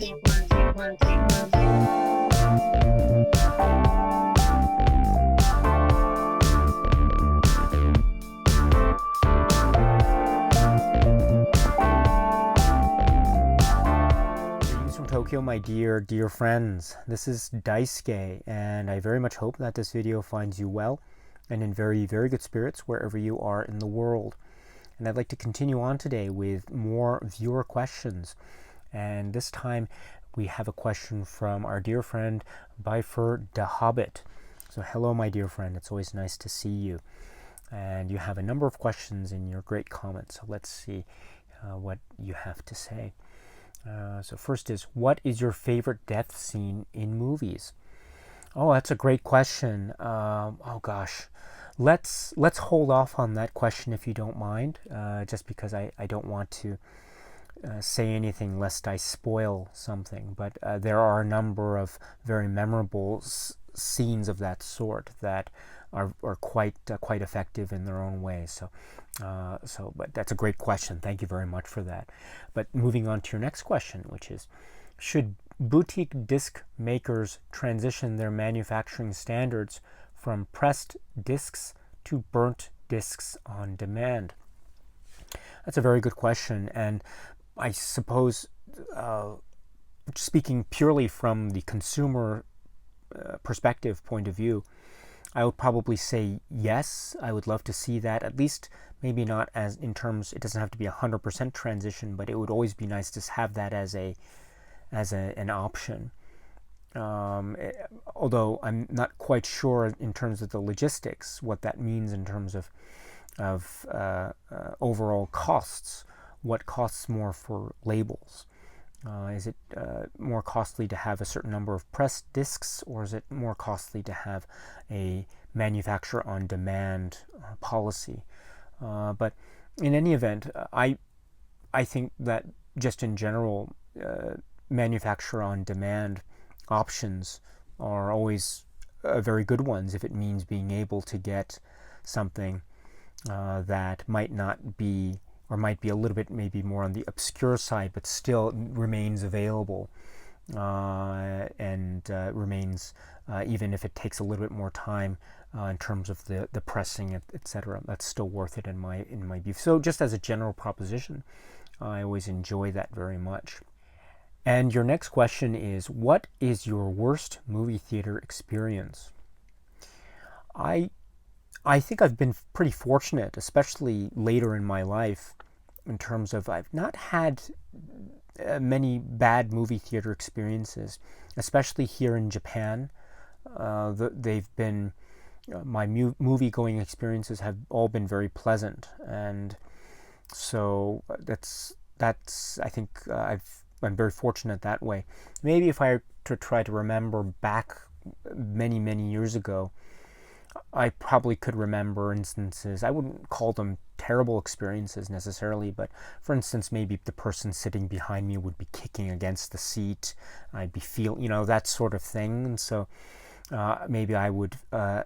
From Tokyo, my dear friends. This is Daisuke, and I very much hope that this video finds you well and in very good spirits wherever you are in the world. And I'd like to continue on today with more viewer questions. And this time we have a question from our dear friend Bifur Dahobbit. So hello, my dear friend. It's always nice to see you. And you have a number of questions in your great comments. So let's see what you have to say. So first is, what is your favorite death scene in movies? Oh, that's a great question. Oh gosh, let's hold off on that question if you don't mind, just because I don't want to say anything lest I spoil something. But there are a number of very memorable scenes of that sort that are quite effective in their own way. But that's a great question. Thank you very much for that. But moving on to your next question, which is, should boutique disc makers transition their manufacturing standards from pressed discs to burnt discs on demand? That's a very good question, and I suppose speaking purely from the consumer perspective point of view, I would probably say yes. I would love to see that, at least maybe not as in terms, it doesn't have to be 100% transition, but it would always be nice to have that as an option. Although I'm not quite sure in terms of the logistics, what that means in terms of overall costs. What costs more for labels? Is it more costly to have a certain number of pressed discs, or is it more costly to have a manufacturer-on-demand policy? But in any event, I think that just in general, manufacturer-on-demand options are always very good ones if it means being able to get something that might not be, or might be a little bit maybe more on the obscure side, but still remains available and remains, even if it takes a little bit more time in terms of the pressing, etc. That's still worth it in my view. So just as a general proposition, I always enjoy that very much. And your next question is, what is your worst movie theater experience? I think I've been pretty fortunate, especially later in my life, in terms of I've not had many bad movie theater experiences, especially here in Japan. They've been, my movie-going experiences have all been very pleasant, and so that's I think I'm very fortunate that way. Maybe if I were to try to remember back many years ago, I probably could remember instances. I wouldn't call them terrible experiences necessarily, but for instance, maybe the person sitting behind me would be kicking against the seat. I'd be feeling, that sort of thing. And so maybe I would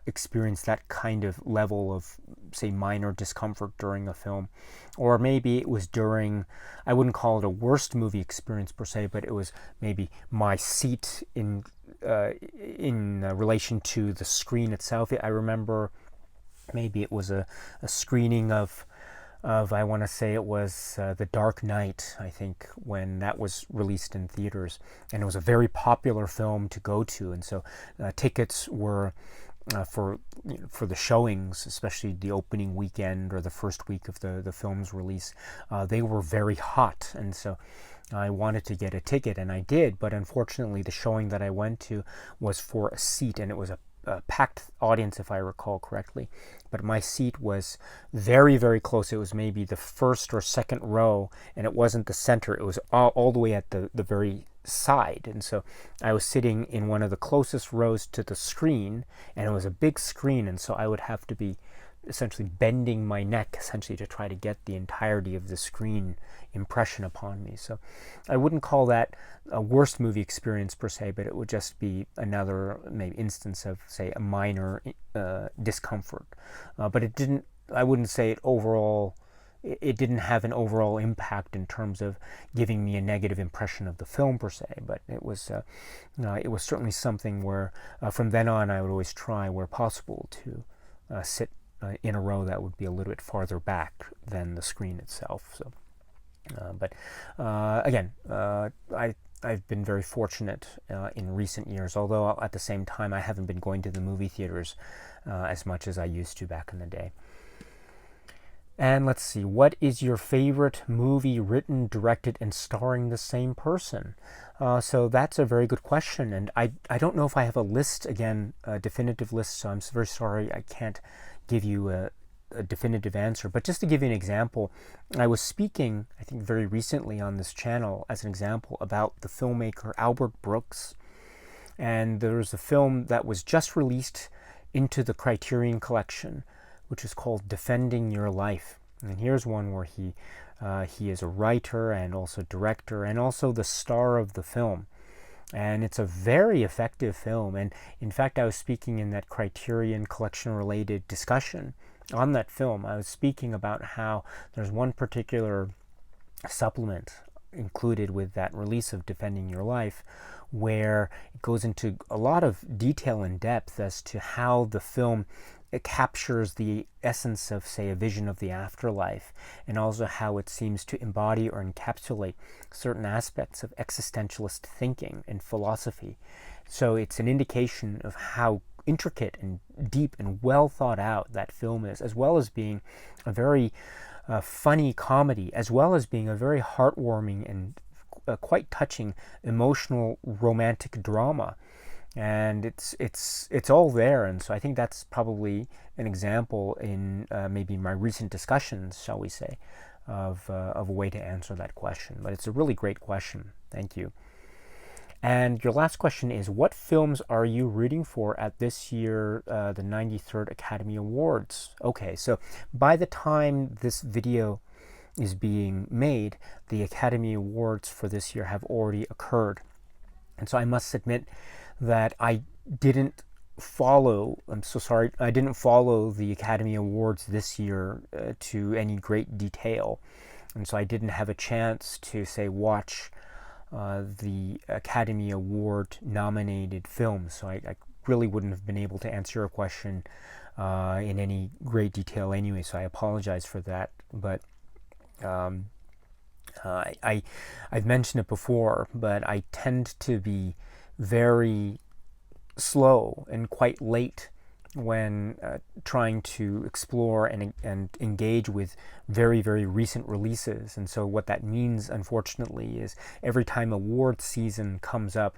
experience that kind of level of, say, minor discomfort during a film. Or maybe it was during, I wouldn't call it a worst movie experience per se, but it was maybe my seat in relation to the screen itself. I remember maybe it was a screening of I want to say it was The Dark Knight, I think, when that was released in theaters, and it was a very popular film to go to, and so tickets were for the showings, especially the opening weekend or the first week of the film's release, they were very hot, and so I wanted to get a ticket, and I did, but unfortunately the showing that I went to was for a seat, and it was a packed audience, if I recall correctly, but my seat was very close. It was maybe the first or second row, and it wasn't the center. It was all the way at the very side, and so I was sitting in one of the closest rows to the screen, and it was a big screen, and so I would have to be essentially bending my neck essentially to try to get the entirety of the screen impression upon me. So I wouldn't call that a worst movie experience per se, but it would just be another maybe instance of, say, a minor discomfort. But it didn't, I wouldn't say it overall it didn't have an overall impact in terms of giving me a negative impression of the film per se, but it was certainly something where from then on I would always try, where possible, to sit in a row that would be a little bit farther back than the screen itself. So, again, I've been very fortunate in recent years, although at the same time I haven't been going to the movie theaters as much as I used to back in the day. And let's see, what is your favorite movie written, directed, and starring the same person? So that's a very good question, and I don't know if I have a list, again, a definitive list, so I'm very sorry I can't give you a definitive answer. But just to give you an example, I was speaking, I think very recently on this channel, as an example, about the filmmaker Albert Brooks. And there was a film that was just released into the Criterion Collection, which is called Defending Your Life. And here's one where he is a writer and also director and also the star of the film. And it's a very effective film. And in fact, I was speaking in that Criterion Collection related discussion on that film. I was speaking about how there's one particular supplement included with that release of Defending Your Life, where it goes into a lot of detail and depth as to how the film captures the essence of, say, a vision of the afterlife, and also how it seems to embody or encapsulate certain aspects of existentialist thinking and philosophy. So it's an indication of how intricate and deep and well thought out that film is, as well as being a very funny comedy, as well as being a very heartwarming and quite touching emotional romantic drama. And it's all there, and so I think that's probably an example in maybe my recent discussions, shall we say, of a way to answer that question. But it's a really great question. Thank you. And your last question is, what films are you rooting for at this year, the 93rd Academy Awards? Okay, so by the time this video is being made, the Academy Awards for this year have already occurred. And so I must admit that I didn't follow, I'm so sorry, I didn't follow the Academy Awards this year to any great detail. And so I didn't have a chance to, say, watch the Academy Award nominated films. So I really wouldn't have been able to answer your question in any great detail anyway, so I apologize for that. But I've mentioned it before, but I tend to be very slow and quite late when trying to explore and engage with very, very recent releases. And so what that means, unfortunately, is every time award season comes up,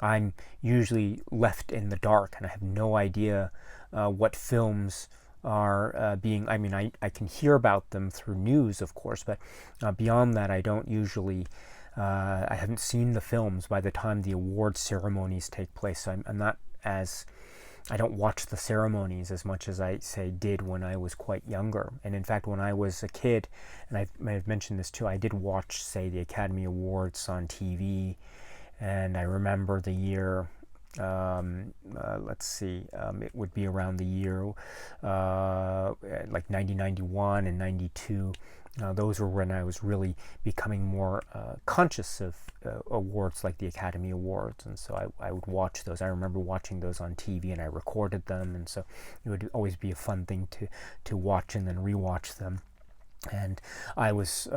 I'm usually left in the dark, and I have no idea what films are being, I mean, I can hear about them through news, of course, but beyond that, I don't usually I haven't seen the films by the time the award ceremonies take place. So I'm not as, I don't watch the ceremonies as much as I, say, did when I was quite younger. And in fact, when I was a kid, and I may have mentioned this too, I did watch, say, the Academy Awards on TV. And I remember the year, let's see, it would be around the year like 1991 and 92. Those were when I was really becoming more conscious of awards like the Academy Awards, and so I would watch those. I remember watching those on TV, and I recorded them, and so it would always be a fun thing to watch and then rewatch them. And I was,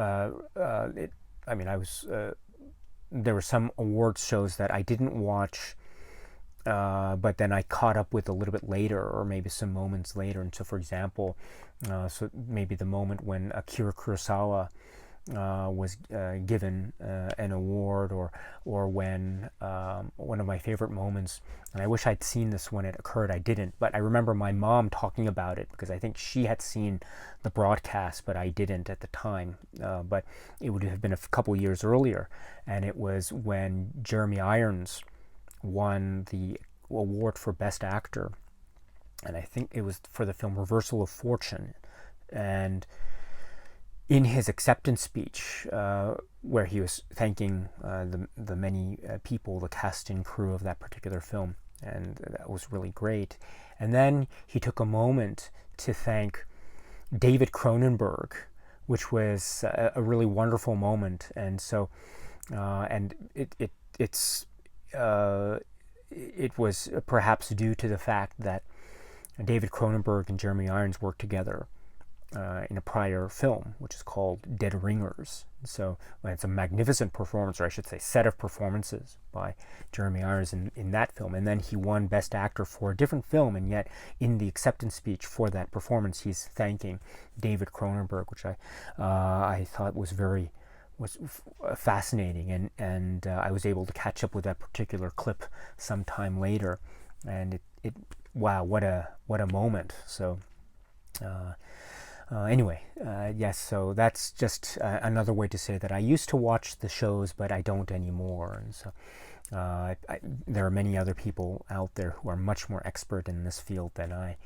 there were some awards shows that I didn't watch, but then I caught up with a little bit later, or maybe some moments later. And so, for example, so maybe the moment when Akira Kurosawa was given an award, or when one of my favorite moments, and I wish I'd seen this when it occurred, I didn't, but I remember my mom talking about it because I think she had seen the broadcast, but I didn't at the time, but it would have been a couple years earlier, and it was when Jeremy Irons won the award for Best Actor, and I think it was for the film Reversal of Fortune. And in his acceptance speech, where he was thanking the many people, the cast and crew of that particular film, and that was really great. And then he took a moment to thank David Cronenberg, which was a really wonderful moment. And so, and it was perhaps due to the fact that David Cronenberg and Jeremy Irons worked together in a prior film, which is called Dead Ringers. So it's a magnificent performance, or I should say set of performances by Jeremy Irons in that film. And then he won Best Actor for a different film, and yet in the acceptance speech for that performance, he's thanking David Cronenberg, which I thought was fascinating, and I was able to catch up with that particular clip sometime later, and it wow, what a moment. So anyway, yes, so that's just another way to say that I used to watch the shows, but I don't anymore. And so there are many other people out there who are much more expert in this field than I.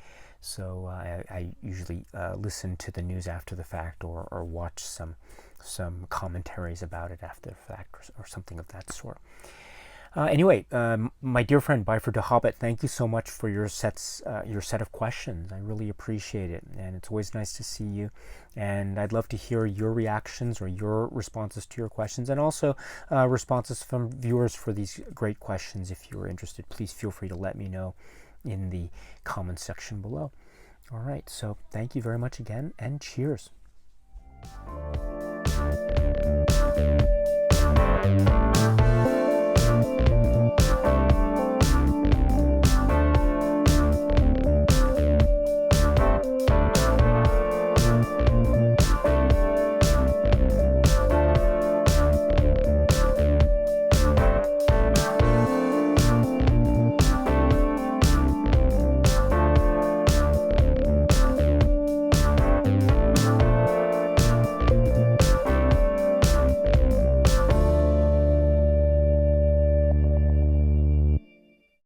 So I usually listen to the news after the fact, or watch some commentaries about it after the fact, or something of that sort. Anyway, my dear friend Bifur Dahobbit, thank you so much for your set of questions. I really appreciate it, and it's always nice to see you. And I'd love to hear your reactions or your responses to your questions, and also responses from viewers for these great questions. If you're interested, please feel free to let me know in the comments section below. All right, so thank you very much again, and cheers.